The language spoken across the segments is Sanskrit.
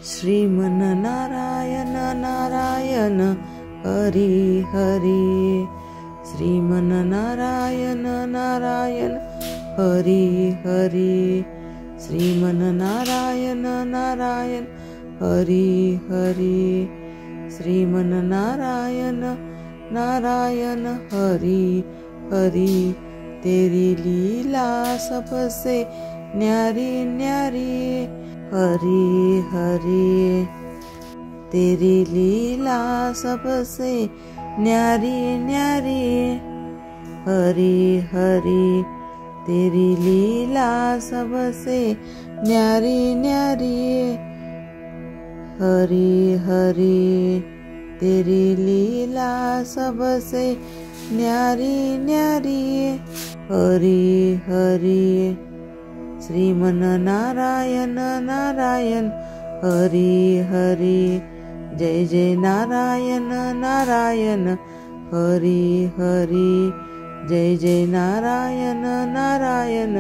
श्रीमन्नारायण नारायण हरि हरि। श्रीमन्नारायण नारायण हरि हरि। श्रीमन्नारायण नारायण हरि हरि। श्रीमन्नारायण नारायण हरि हरि। तेरी लीला सबसे न्यारी न्यारी हरि हरि। तेरी लीला सबसे न्यारी न्यारी हरि हरि। तेरी लीला सबसे न्यारी न्यारी हरि हरि। तेरी लीला सबसे न्यारी न्यारी हरि हरि। श्रीमन्नारायण नारायण हरि हरि। जय जय नारायण नारायण हरि हरि। जय जय नारायण नारायण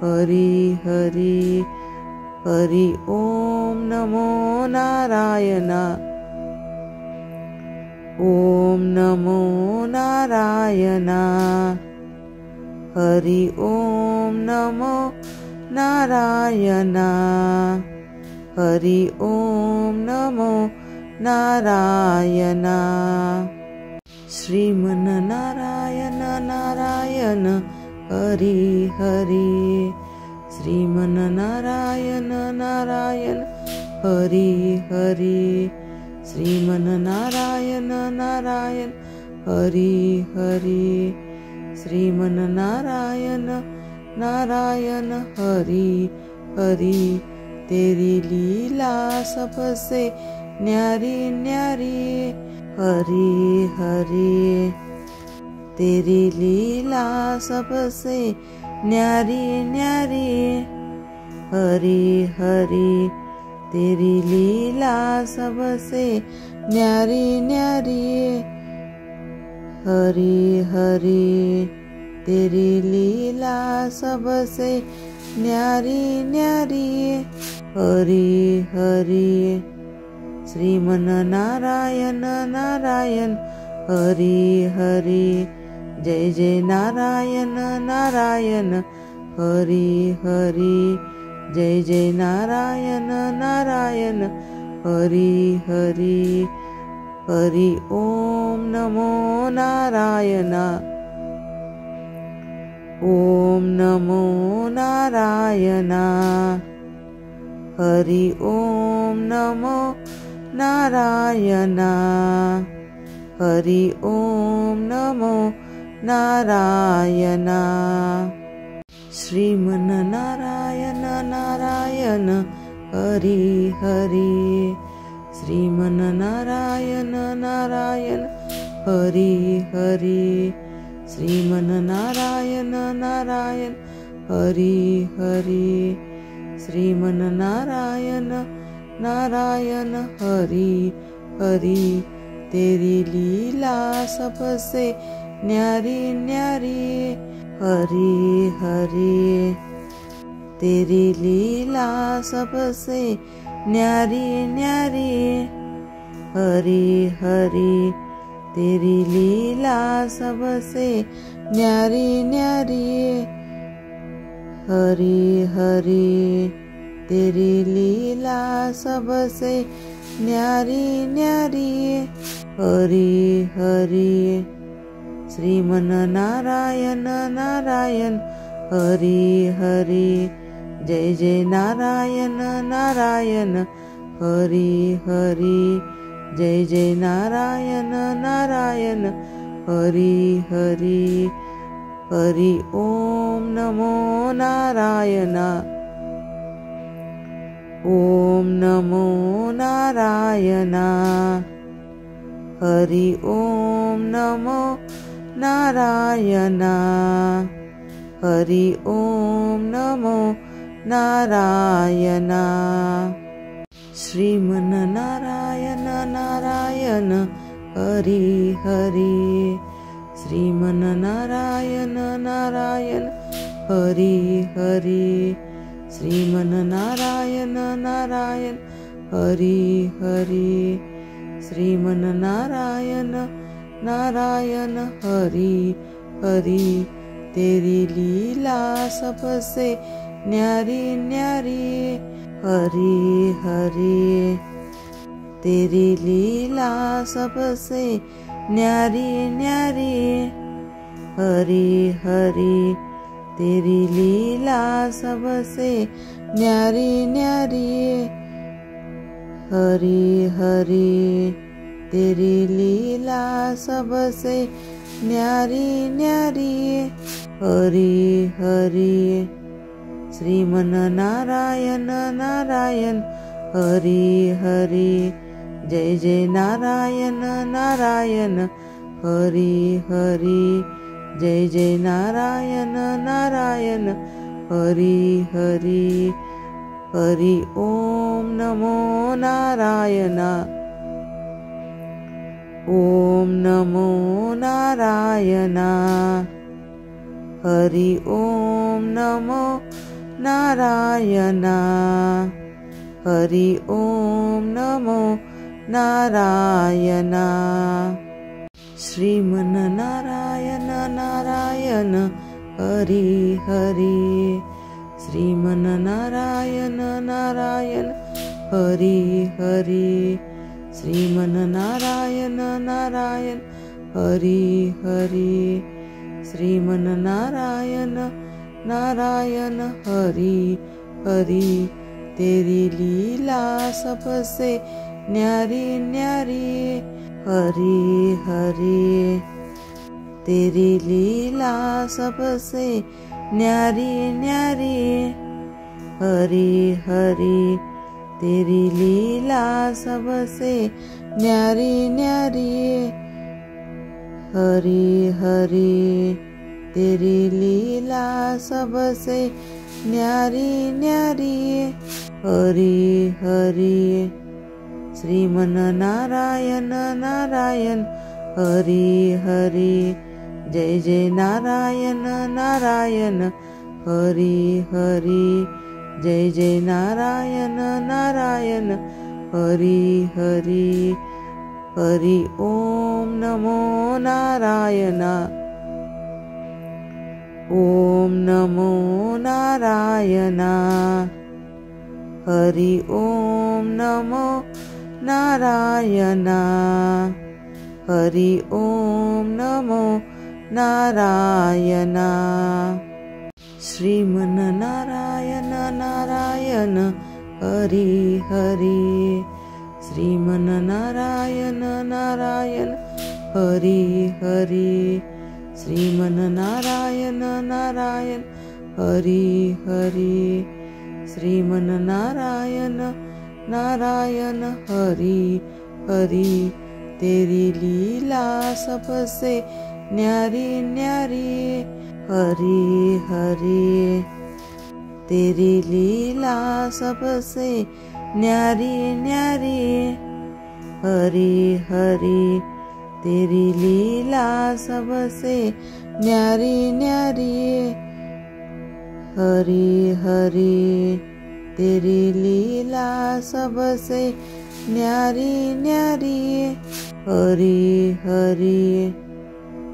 हरि हरि। हरि ओम नमो नारायण। ओम नमो नारायण। हरि ओम नमो नारायण। हरि ओम नमो नारायण। श्रीमन्नारायण नारायण हरि हरि। श्रीमन्नारायण नारायण हरि हरि। श्रीमन्नारायण नारायण हरि हरि। श्रीमन्नारायण नारायण हरि हरि। तेरी लीला सबसे न्यारी न्यारी हरि हरि। तेरी लीला सबसे न्यारी न्यारी हरि हरि। तेरी लीला सबसे न्यारी न्यारी हरि हरि। तेरी लीला सबसे न्यारी न्यारी हरि हरि। श्रीमन्नारायण नारायण हरि हरि। जय जय नारायण नारायण हरि हरि। जय जय नारायण नारायण हरि हरि। हरि ओम नमो नारायण। ओम नमो नारायण। हरि ओम नमो नारायण। हरि ओम नमो नारायण। श्रीमन्नारायण नारायण हरि हरि। श्रीमन्नारायण नारायण हरि हरि। श्रीमन्नारायण नारायण हरि हरि। श्रीमन्नारायण नारायण हरि हरि। तेरी लीला सबसे न्यारी न्यारी हरि हरि। तेरी लीला सबसे न्यारी न्यारी हरि हरि। तेरी लीला सबसे न्यारी न्यारी हरि हरि। तेरी लीला सबसे न्यारी न्यारी हरि हरि। श्रीमन्नारायण नारायण हरि हरि। जय जय नारायण नारायण हरि हरि। जय जय नारायण नारायण हरि हरि। हरि ओम नमो नारायण। ओम नमो नारायण। हरि ओम नमो नारायण। हरि ओम नमो नारायण। श्रीमन्नारायण नारायण हरि हरि। श्रीमन्नारायण नारायण हरि हरि। श्रीमन्नारायण नारायण हरि हरि श्रीमन नारायण नारायण हरि हरि तेरी लीला सबसे न्यारी न्यारी हरि हरि तेरी लीला सबसे न्यारी न्यारी हरि हरि तेरी लीला सबसे न्यारी न्यारी हरि हरि तेरी लीला सबसे न्यारी न्यारी हरि हरि श्रीमन नारायण नारायण हरि हरि जय जय नारायण नारायण हरि हरि जय जय नारायण नारायण हरि हरि हरि ओम नमो नारायण ओम नमो नारायण हरि ओम नमो नारायण हरि ओम नमो नारायण श्रीमन नारायण नारायण हरि हरि श्रीमन नारायण नारायण हरि हरि श्रीमन नारायण नारायण हरि हरि श्रीमन नारायण नारायण हरि हरि तेरी लीला सबसे न्यारी न्यारी हरि हरि तेरी लीला सबसे न्यारी न्यारी हरि हरि तेरी लीला सबसे न्यारी न्यारी हरि हरि तेरी लीला सबसे न्यारी न्यारी हरि हरि श्रीमन नारायण नारायण हरि हरि जय जय नारायण नारायण हरि हरि जय जय नारायण नारायण हरि हरि हरि ओम नमो नारायण ओम नमो नारायण हरि ओम नमो नारायण हरि ओम नमो नारायण श्रीमन नारायण नारायण हरि हरि श्रीमन नारायण नारायण हरि हरि श्रीमन नारायण नारायण हरि हरि श्रीमन नारायण नारायण हरि हरि तेरी लीला सबसे न्यारी न्यारी हरि हरि तेरी लीला सबसे न्यारी न्यारी हरि हरि तेरी लीला सबसे न्यारी न्यारी हरि हरि तेरी लीला सबसे न्यारी न्यारी हरि हरि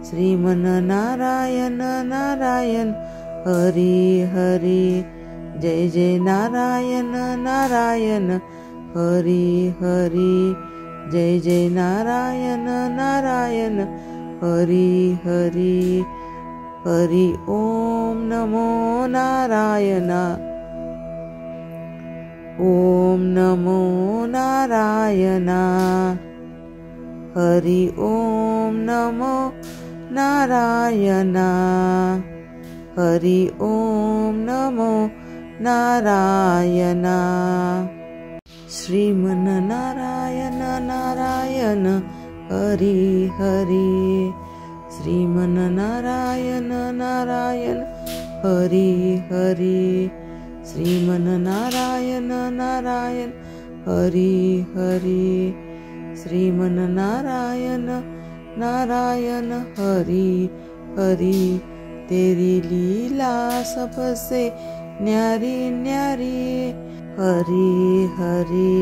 श्रीमन नारायण नारायण हरि हरि जय जय नारायण नारायण हरि हरि जय जय नारायण नारायण हरि हरि हरि ओम नमो नारायण ओम नमो नारायण हरि ओम नमो नारायण हरि ओम नमो नारायण श्रीमन नारायण नारायण हरि हरि श्रीमन नारायण नारायण हरि हरि श्रीमन नारायण नारायण हरि हरि श्रीमन नारायण नारायण हरि हरि तेरी लीला सबसे न्यारी न्यारी हरि हरि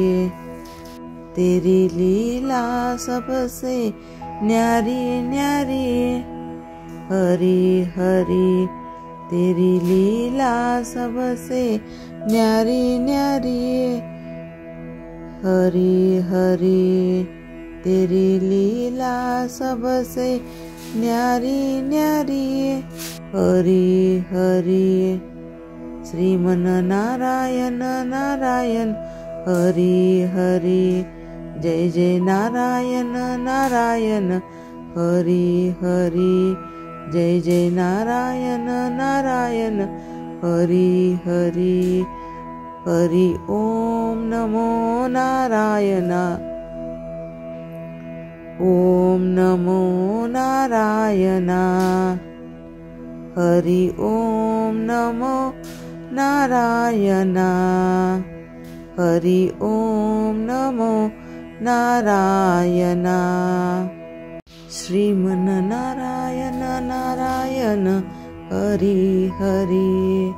तेरी लीला सबसे न्यारी न्यारी। हरि हरि तेरी लीला सबसे न्यारी न्यारी। हरि हरि तेरी लीला सबसे न्यारी न्यारी। हरि हरि श्रीमन नारायण नारायण हरि हरि। जय जय नारायण नारायण हरि हरि। जय जय नारायण नारायण हरि हरि। हरि ओम नमो नारायण। ओम नमो नारायण। हरि ओम नमो नारायण। हरि ओम नमो नारायण। श्रीमन नारायण नारायण हरि हरि।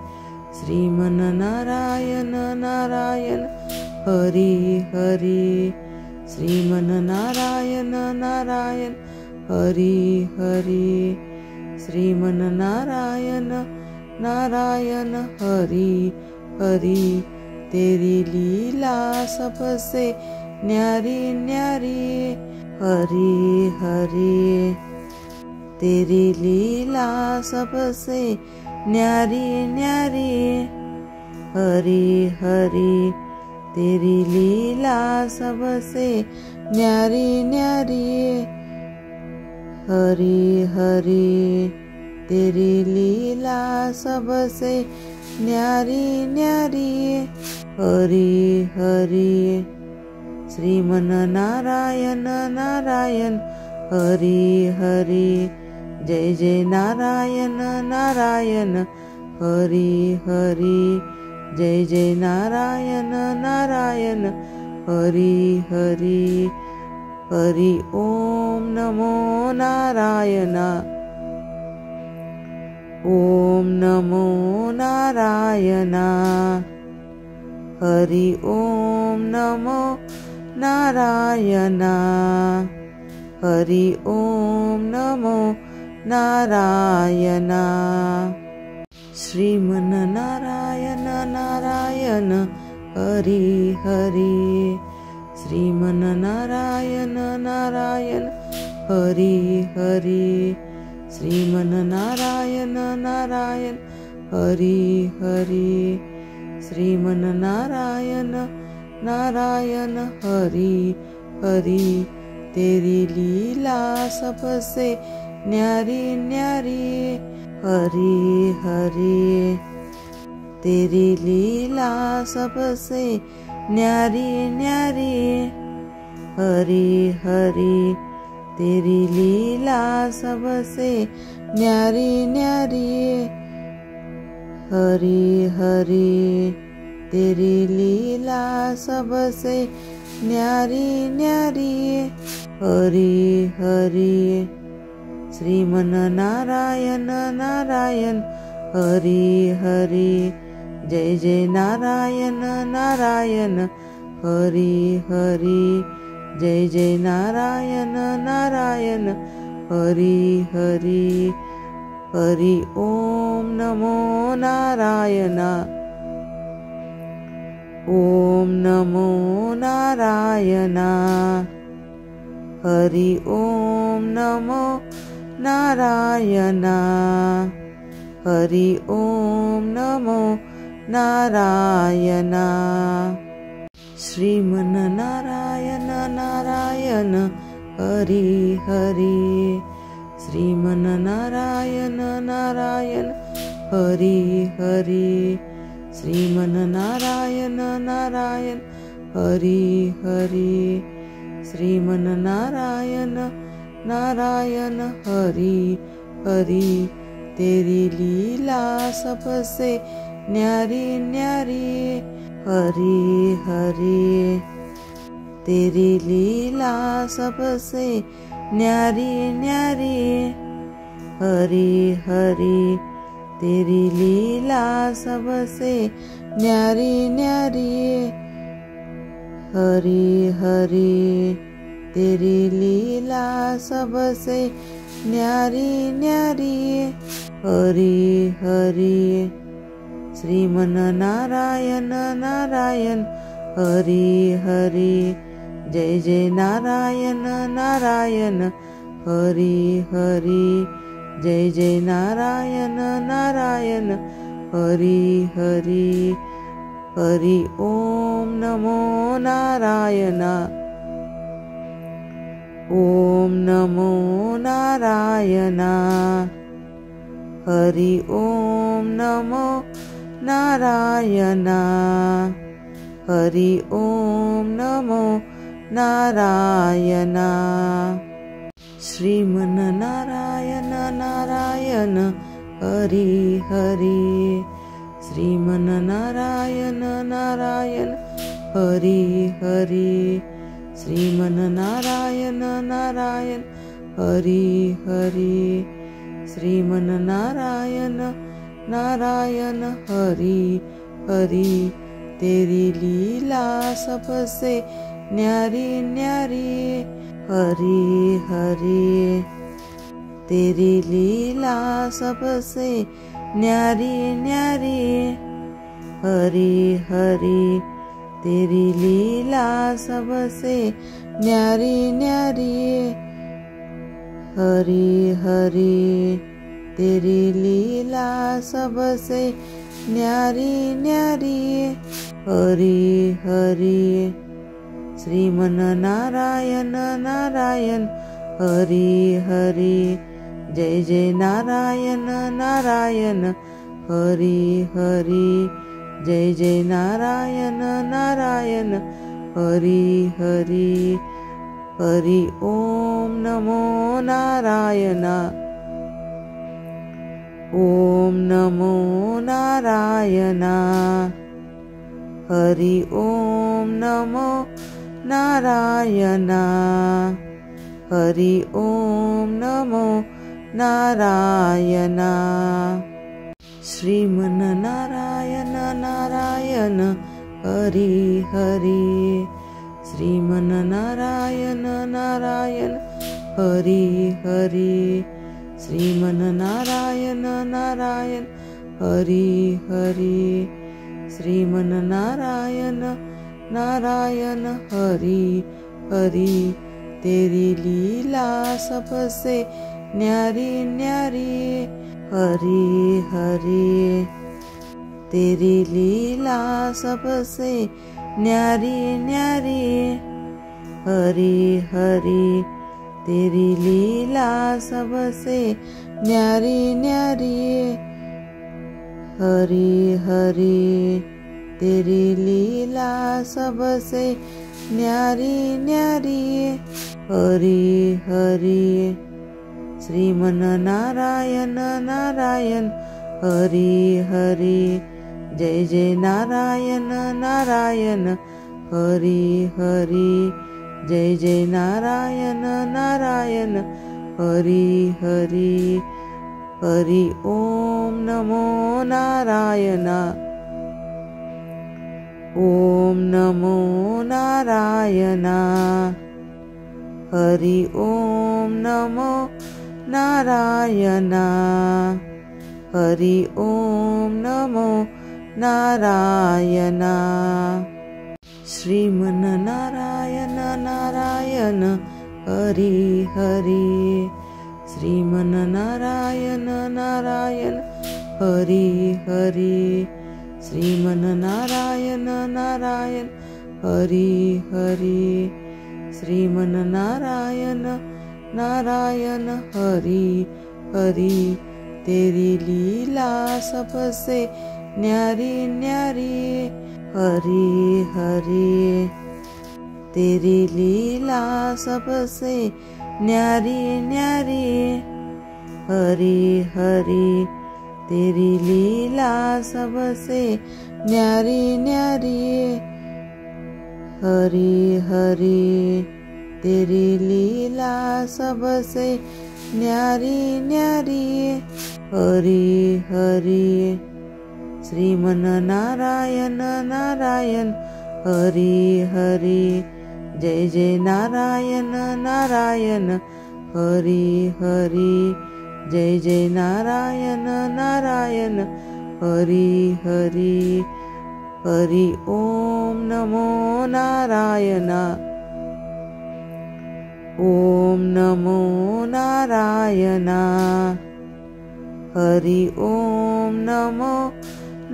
श्रीमन नारायण नारायण हरि हरि। श्रीमन नारायण नारायण हरि हरि। श्रीमन नारायण नारायण हरि हरि। तेरी लीला सबसे न्यारी न्यारी। हरि हरि तेरी लीला सबसे न्यारी न्यारी। हरि हरि तेरी लीला सबसे न्यारी न्यारी। हरि हरि तेरी लीला सबसे न्यारी न्यारी। हरि हरि श्रीमन नारायण नारायण हरि हरि। जय जय नारायण नारायण हरि हरि। जय जय नारायण नारायण हरि हरि। हरि ओम नमो नारायण। ओम नमो नारायण। हरि ओम नमो नारायण। हरि ओम नमो नारायण। श्रीमन नारायण नारायण हरि हरि। श्रीमन नारायण नारायण हरि हरि। श्रीमन नारायण नारायण हरि हरि। श्रीमन नारायण नारायण हरि हरि। तेरी लीला सबसे न्यारी न्यारी। हरि हरि तेरी लीला सबसे न्यारी न्यारी। हरि हरि तेरी लीला सबसे न्यारी न्यारी। हरि हरि तेरी लीला सबसे न्यारी न्यारी। हरि हरि श्रीमन नारायण नारायण हरि हरि। जय जय नारायण नारायण हरि हरि। जय जय नारायण नारायण हरि हरि। हरि ओम नमो नारायण। ओम नमो नारायण। हरि ओम नमो नारायण। हरि ओम नमो नारायण। श्रीमन नारायण नारायण हरि हरि। श्रीमन नारायण नारायण हरि हरि। श्रीमन नारायण नारायण हरि हरि। श्रीमन नारायण नारायण हरि हरि। तेरी लीला सबसे न्यारी न्यारी। हरि हरि तेरी लीला सबसे न्यारी न्यारी। हरि हरि तेरी लीला सबसे न्यारी न्यारी। हरि हरि तेरी लीला सबसे न्यारी न्यारी। हरि हरि श्रीमन नारायण नारायण हरि हरि। जय जय नारायण नारायण हरि हरि। जय जय नारायण नारायण हरि हरि। हरि ओम नमो नारायण। ओम नमो नारायण। हरि ओम नमो नारायण। हरि ओम नमो नारायण। श्रीमन नारायण नारायण हरि हरि। श्रीमन नारायण नारायण हरि हरि। श्रीमन नारायण नारायण हरि हरि। श्रीमन नारायण नारायण हरि हरि। तेरी लीला सबसे न्यारी न्यारी। हरि हरि तेरी लीला सबसे न्यारी न्यारी। हरि हरि तेरी लीला सबसे न्यारी न्यारी। हरि हरि तेरी लीला सबसे न्यारी न्यारी। हरि हरि श्रीमन नारायण नारायण हरि हरि। जय जय नारायण नारायण हरि हरि। जय जय नारायण नारायण हरि हरि। हरि ओम नमो नारायण। ओम नमो नारायण। हरि ओम नमो नारायण। हरि ओम नमो नारायण। श्रीमन नारायण नारायण हरि हरि। श्रीमन नारायण नारायण हरि हरि। श्रीमन नारायण नारायण हरि हरि। श्रीमन नारायण नारायण हरि हरि। तेरी लीला सबसे न्यारी न्यारी। हरि हरि तेरी लीला सबसे न्यारी न्यारी। हरि हरि तेरी लीला सबसे न्यारी न्यारी। हरि हरि तेरी लीला सबसे न्यारी न्यारी। हरि हरि श्रीमन नारायण नारायण हरि हरि। जय जय नारायण नारायण हरि हरि। जय जय नारायण नारायण हरि हरि। हरि ओम नमो नारायण। ओम नमो नारायण। हरि ओम नमो नारायण। हरि ओम नमो नारायण। श्रीमन नारायण नारायण हरि हरि। श्रीमन नारायण नारायण हरि हरि। श्रीमन नारायण नारायण हरि हरि। श्रीमन नारायण नारायण हरि हरि। तेरी लीला सबसे न्यारी न्यारी। हरि हरि तेरी लीला सबसे न्यारी न्यारी। हरि हरि तेरी लीला सबसे न्यारी न्यारी। हरि हरि तेरी लीला सबसे न्यारी न्यारी। हरि हरि श्रीमन नारायण नारायण हरि हरि जय जय नारायण नारायण हरि हरि जय जय नारायण नारायण हरि हरि हरि ओम नमो नारायण ओम नमो नारायण हरि ओम नमो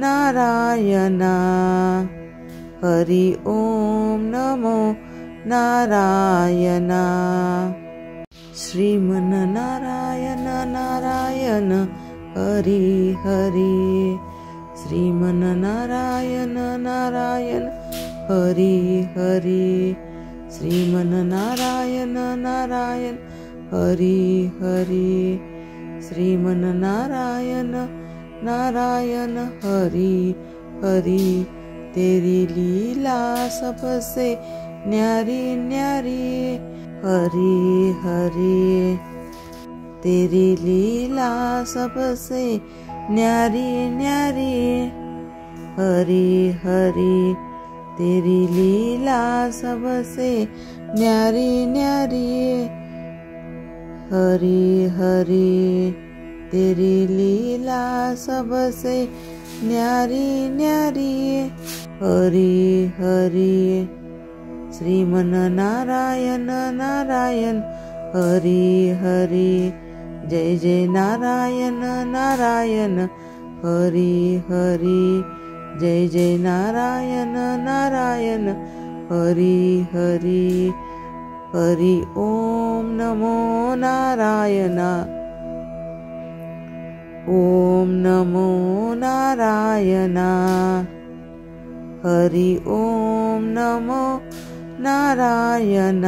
नारायण हरि ओम नमो नारायण श्रीमन नारायण नारायण हरि हरि श्रीमन नारायण नारायण हरि हरि श्रीमन नारायण नारायण हरि हरि श्रीमन नारायण नारायण हरि हरि तेरी लीला सबसे न्यारी न्यारी हरि हरि तेरी लीला सबसे न्यारी न्यारी हरि हरि तेरी लीला सबसे न्यारी न्यारी हरि हरि तेरी लीला सबसे न्यारी न्यारी हरि हरि श्रीमन नारायण नारायण हरि हरि जय जय नारायण नारायण हरि हरि जय जय नारायण नारायण हरि हरि हरि ओम नमो नारायण ओम नमो नारायण हरि ओम नमो नारायण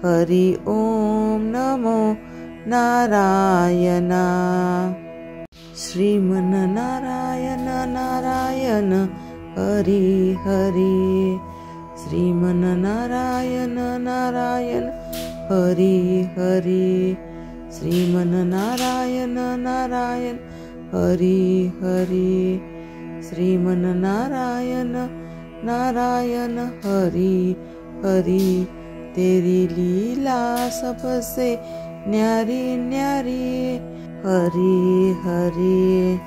हरि ओम नमो नारायण श्रीमन नारायण नारायण हरि हरि श्रीमन नारायण नारायण हरि हरि श्रीमन नारायण नारायण हरि हरि श्रीमन नारायण नारायण हरि हरि तेरी लीला सबसे न्यारी न्यारी हरि हरि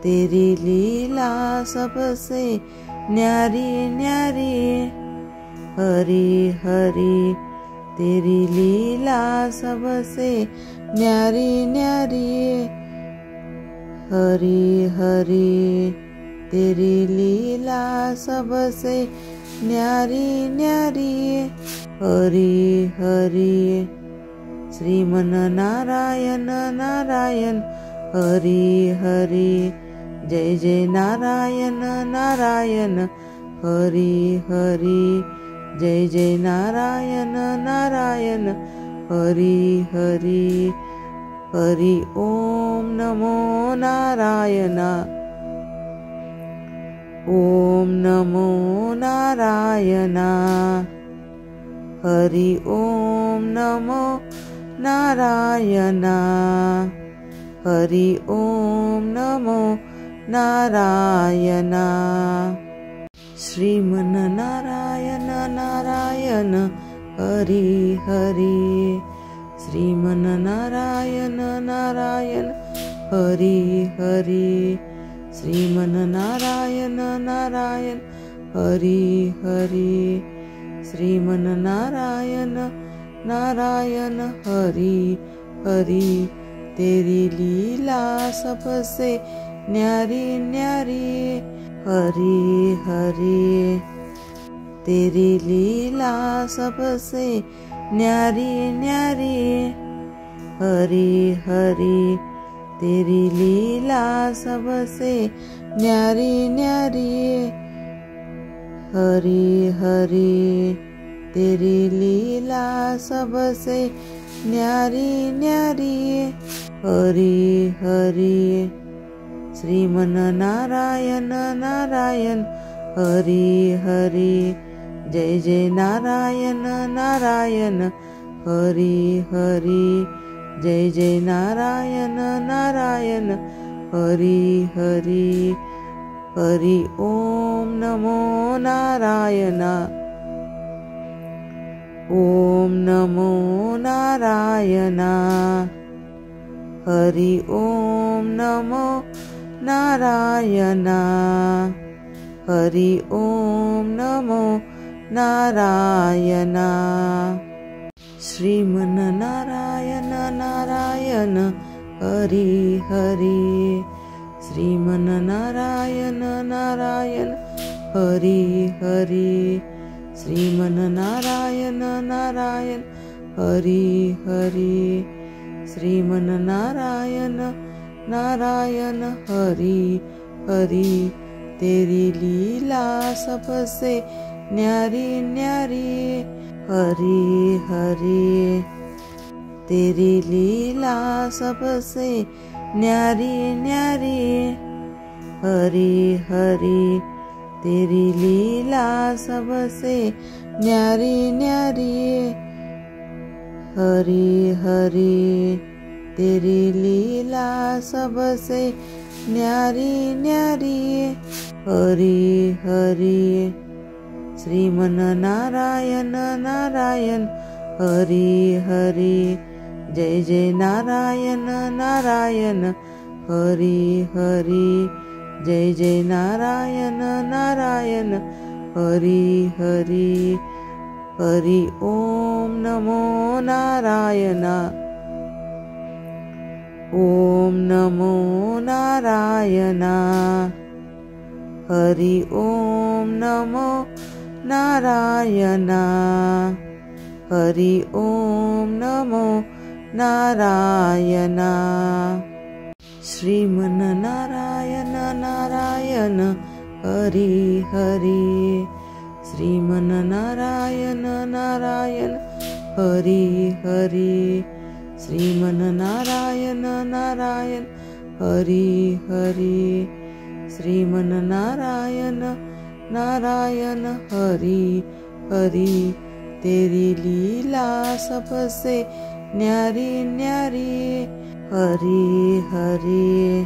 तेरी लीला सबसे न्यारी न्यारी हरि हरि तेरी लीला सबसे न्यारी न्यारी हरि हरि तेरी लीला सबसे न्यारी न्यारी हरि हरि श्रीमन नारायण नारायण हरि हरि जय जय नारायण नारायण हरि हरि जय जय नारायण नारायण हरि हरि हरि ओम नमो नारायण ओम नमो नारायण हरि ओम नमो नारायण हरि ओम नमो नारायण श्रीमन नारायण नारायण हरि हरि श्रीमन नारायण नारायण हरि हरि श्रीमन नारायण नारायण हरि हरि श्रीमन नारायण नारायण हरि हरि तेरी लीला सबसे न्यारी न्यारी हरि हरि तेरी लीला सबसे न्यारी न्यारी हरि हरि तेरी लीला सबसे न्यारी न्यारी हरि हरि तेरी लीला सबसे न्यारी न्यारी हरि हरि श्रीमन नारायण नारायण हरि हरि जय जय नारायण नारायण हरि हरि जय जय नारायण नारायण हरि हरि हरि ओम नमो नारायण। ओम नमो नारायण। हरि ओम नमो नारायण। हरि ओम नमो नारायण। श्रीमन नारायण नारायण हरि हरि। श्रीमन नारायण नारायण हरि हरि। श्रीमन नारायण नारायण हरि हरि। श्रीमन नारायण नारायण हरि हरि। तेरी लीला सबसे न्यारी न्यारी। हरि हरि। तेरी लीला सबसे न्यारी न्यारी। हरि हरि। तेरी लीला सबसे न्यारी न्यारी। हरि हरि। तेरी लीला सबसे न्यारी न्यारी। हरि हरि। श्रीमन नारायण नारायण हरि हरि। जय जय नारायण नारायण हरि हरि। जय जय नारायण नारायण हरि हरि। हरि ओम नमो नारायण। ओम नमो नारायण। हरि ओम नमो नारायण। हरि ओम नमो नारायण। श्रीमन नारायण नारायण हरि हरि। श्रीमन नारायण नारायण हरि हरि। श्रीमन नारायण नारायण हरि हरि। श्रीमन नारायण नारायण हरि हरि। तेरी लीला सबसे न्यारी न्यारी। हरि हरि।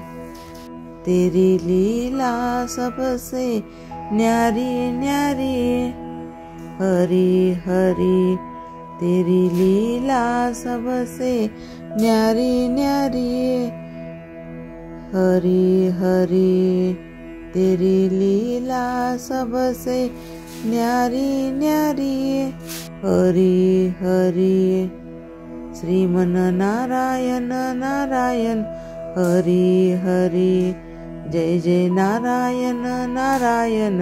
तेरी लीला सबसे न्यारी न्यारी। हरि हरि। तेरी लीला सबसे न्यारी न्यारी। हरि हरि। तेरी लीला सबसे न्यारी न्यारी। हरि हरि। श्रीमन नारायण नारायण हरि हरि। जय जय नारायण नारायण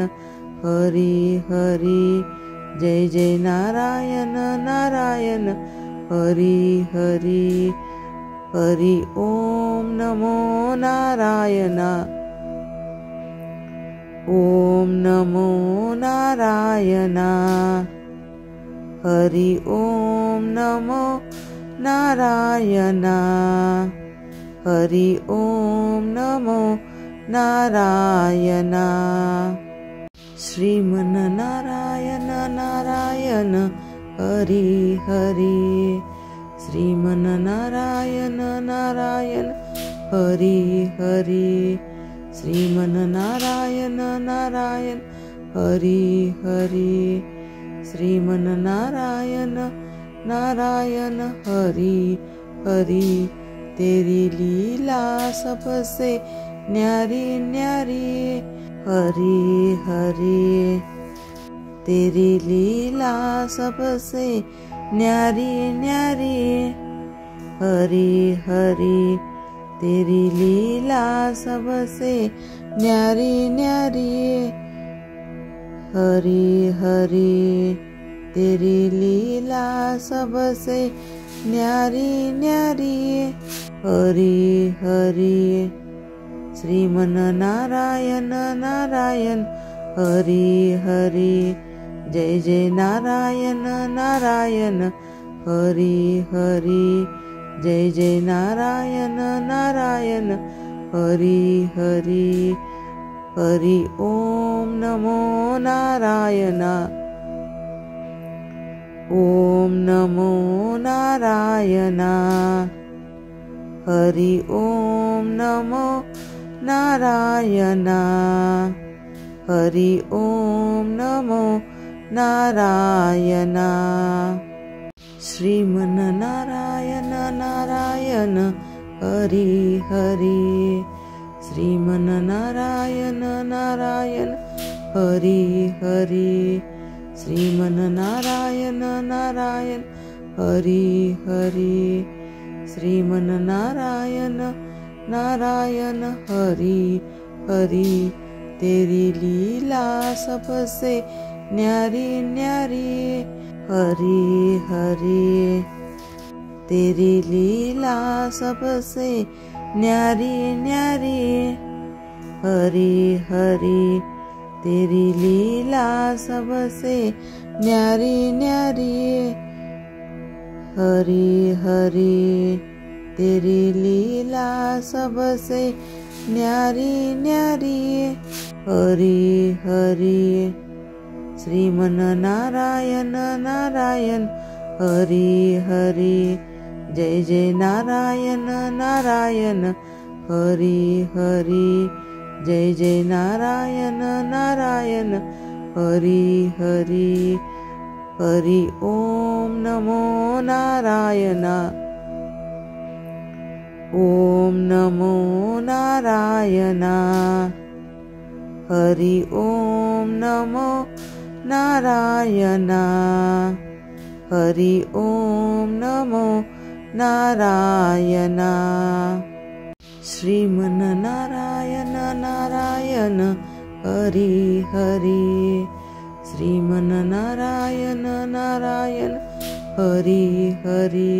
हरि हरि। जय जय नारायण नारायण हरि हरि। हरि ओम नमो नारायण। ओम नमो नारायण। हरि ओम नमो नारायण। हरि ओम नमो नारायण। श्रीमन नारायण नारायण हरि हरि। श्रीमन नारायण नारायण हरि हरि। श्रीमन नारायण नारायण हरि हरि। श्रीमन नारायण नारायण हरि हरि। तेरी लीला सबसे न्यारी न्यारी। हरि हरि। तेरी लीला सबसे न्यारी न्यारी। हरि हरि। तेरी लीला सबसे न्यारी न्यारी। हरि हरि। तेरी लीला सबसे न्यारी न्यारी। हरि हरि। श्रीमन नारायण नारायण हरि हरि। जय जय नारायण नारायण हरि हरि। जय जय नारायण नारायण हरि हरि। हरि ओम नमो नारायण। ओम नमो नारायण। हरि ओम नमो नारायण हरि ओम नमो नारायण श्रीमन्नारायण नारायण हरि हरि श्रीमन्नारायण नारायण हरि हरि श्रीमन्नारायण नारायण हरि हरि श्रीमन्नारायण नारायण हरि हरि तेरी लीला सबसे न्यारी न्यारी हरि हरि तेरी लीला सबसे न्यारी न्यारी हरि हरि तेरी लीला सबसे न्यारी न्यारी हरि हरि तेरी लीला सबसे न्यारी न्यारी हरि हरि श्रीमन्नारायण नारायण हरि हरि जय जय नारायण नारायण हरि हरि जय जय नारायण नारायण हरि हरि हरि ओम नमो नारायण ओम नमो नारायण हरि ओम नमो नारायण हरि ओम नमो नारायण श्रीमन्नारायण नारायण हरि हरि श्रीमन्नारायण नारायण हरि हरि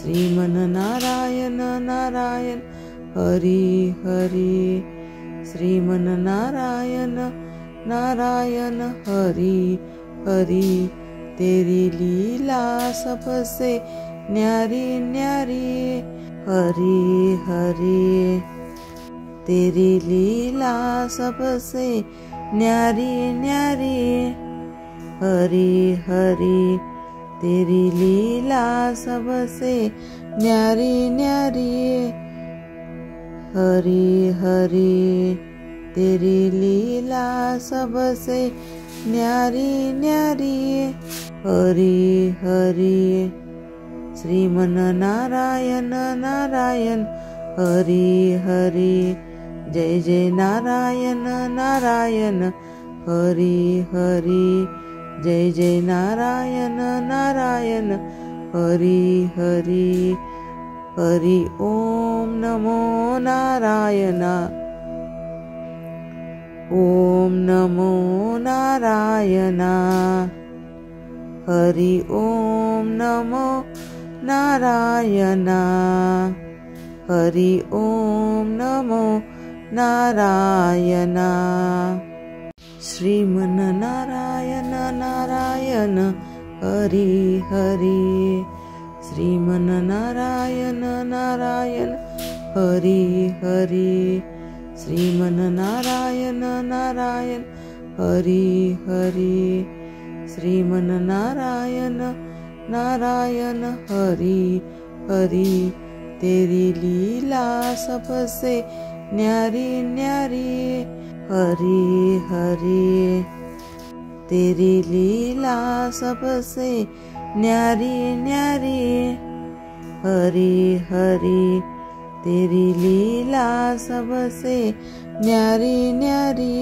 श्रीमन्नारायण नारायण हरि हरि श्रीमन्नारायण नारायण हरि हरि तेरी लीला सबसे न्यारी न्यारी हरि हरि तेरी लीला सबसे न्यारी न्यारी हरि हरि तेरी लीला सबसे न्यारी न्यारी हरि हरि तेरी लीला सबसे न्यारी न्यारी हरि हरि श्रीमन्नारायण नारायण हरि हरि जय जय नारायण नारायण हरि हरि जय जय नारायण नारायण हरि हरि हरि ओम नमो नारायण ओम नमो नारायण हरि ओम नमो नारायण हरि ओम नमो नारायण श्रीमन्नारायण नारायण हरि हरि श्रीमन्नारायण नारायण हरि हरि श्रीमन्नारायण नारायण हरि हरि श्रीमन्नारायण नारायण हरि हरि तेरी लीला सबसे न्यारी न्यारी हरि हरि तेरी लीला सबसे न्यारी न्यारी हरि हरि तेरी लीला सबसे न्यारी न्यारी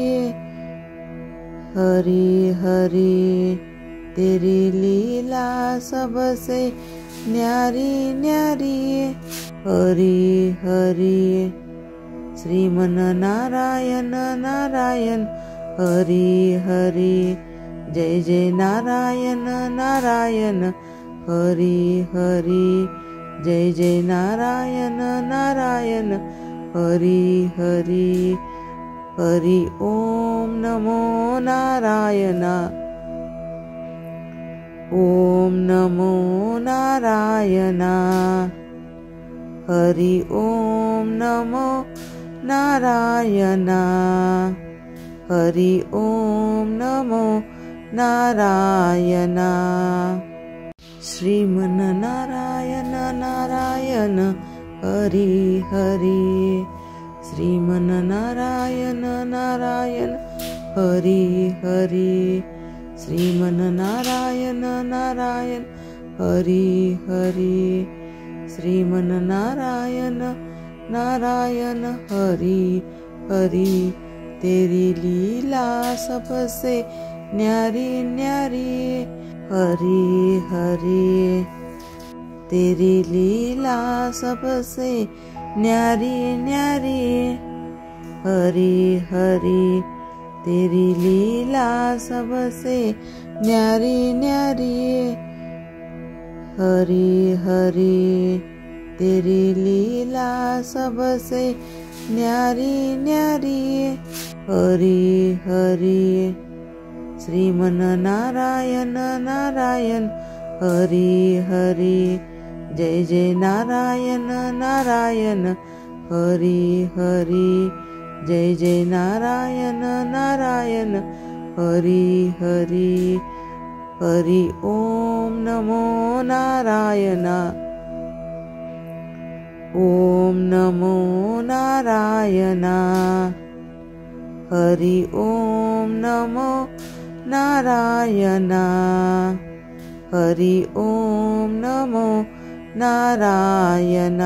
हरि हरि तेरी लीला सबसे न्यारी न्यारी हरि हरि श्रीमन्नारायण नारायण हरि हरि जय जय नारायण नारायण हरि हरि जय जय नारायण नारायण हरि हरि हरि ओम नमो नारायण ओम नमो नारायण हरि ओम नमो नारायण हरि ओम नमो नारायण श्रीमन्नारायण नारायण हरि हरि श्रीमन्नारायण नारायण हरि हरि श्रीमन्नारायण नारायण हरि हरि श्रीमन्नारायण नारायण हरि हरि तेरी लीला सबसे न्यारी न्यारी हरि हरि तेरी लीला सबसे न्यारी न्यारी हरि हरि तेरी लीला सबसे न्यारी न्यारी हरि हरि तेरी लीला सबसे न्यारी न्यारी हरि हरि श्रीमन्नारायण नारायण हरि हरि जय जय नारायण नारायण हरि हरि जय जय नारायण नारायण हरि हरि हरि ओम नमो नारायण ओम नमो नारायण हरि ओम नमो नारायण हरि ओम नमो नारायण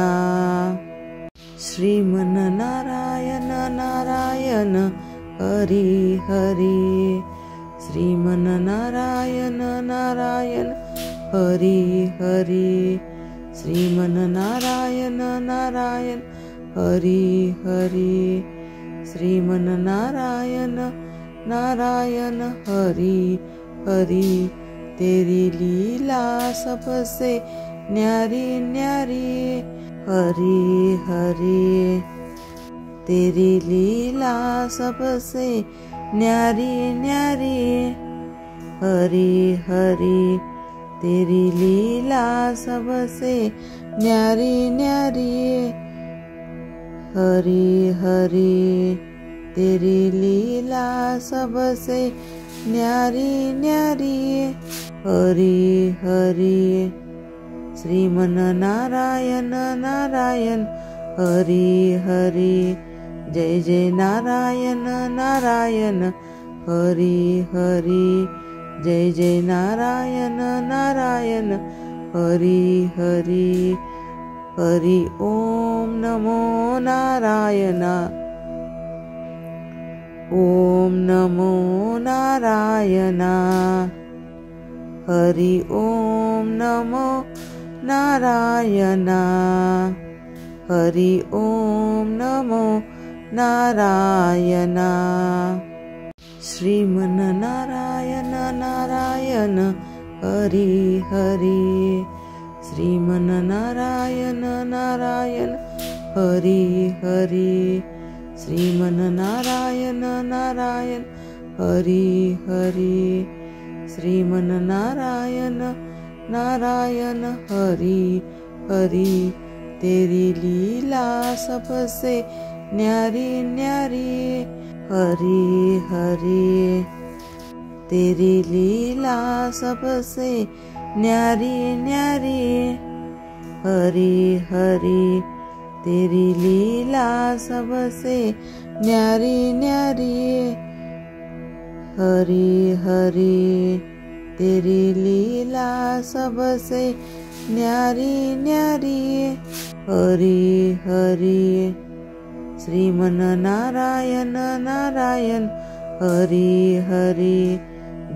श्रीमन्नारायण नारायण हरि हरि श्रीमन्नारायण नारायण हरि हरि श्रीमन्नारायण नारायण हरि हरि श्रीमन्नारायण नारायण हरि हरि तेरी लीला सबसे न्यारी न्यारी हरि हरि तेरी लीला सबसे न्यारी न्यारी हरि हरि तेरी लीला सबसे न्यारी न्यारी हरि हरि तेरी लीला सबसे न्यारी न्यारी हरि हरि श्रीमन्नारायण नारायण हरि हरि जय जय नारायण नारायण हरि हरि जय जय नारायण नारायण हरि हरि हरि ओम नमो नारायण ओम नमो नारायण हरि ओम नमो नारायण हरि ओम नमो नारायण श्रीमन्नारायण नारायण हरि हरि श्रीमन्नारायण नारायण हरि हरि श्रीमन्नारायण नारायण हरि हरि श्रीमन्नारायण नारायण हरि हरि तेरी लीला सबसे न्यारी न्यारी हरि हरि तेरी लीला सबसे न्यारी न्यारी हरि हरि तेरी लीला सबसे न्यारी न्यारी हरि हरि तेरी लीला सबसे न्यारी न्यारी हरि हरि श्रीमन्नारायण नारायण हरि हरि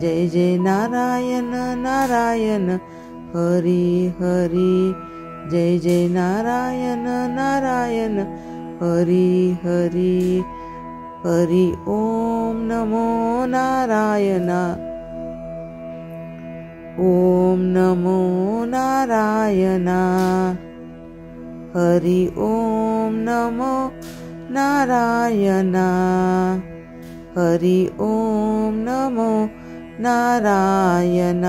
जय जय नारायण नारायण हरि हरि जय जय नारायण नारायण हरि हरि हरि ओम नमो नारायण ओम नमो नारायण हरि ओम नमो नारायण हरि ओम नमो नारायण।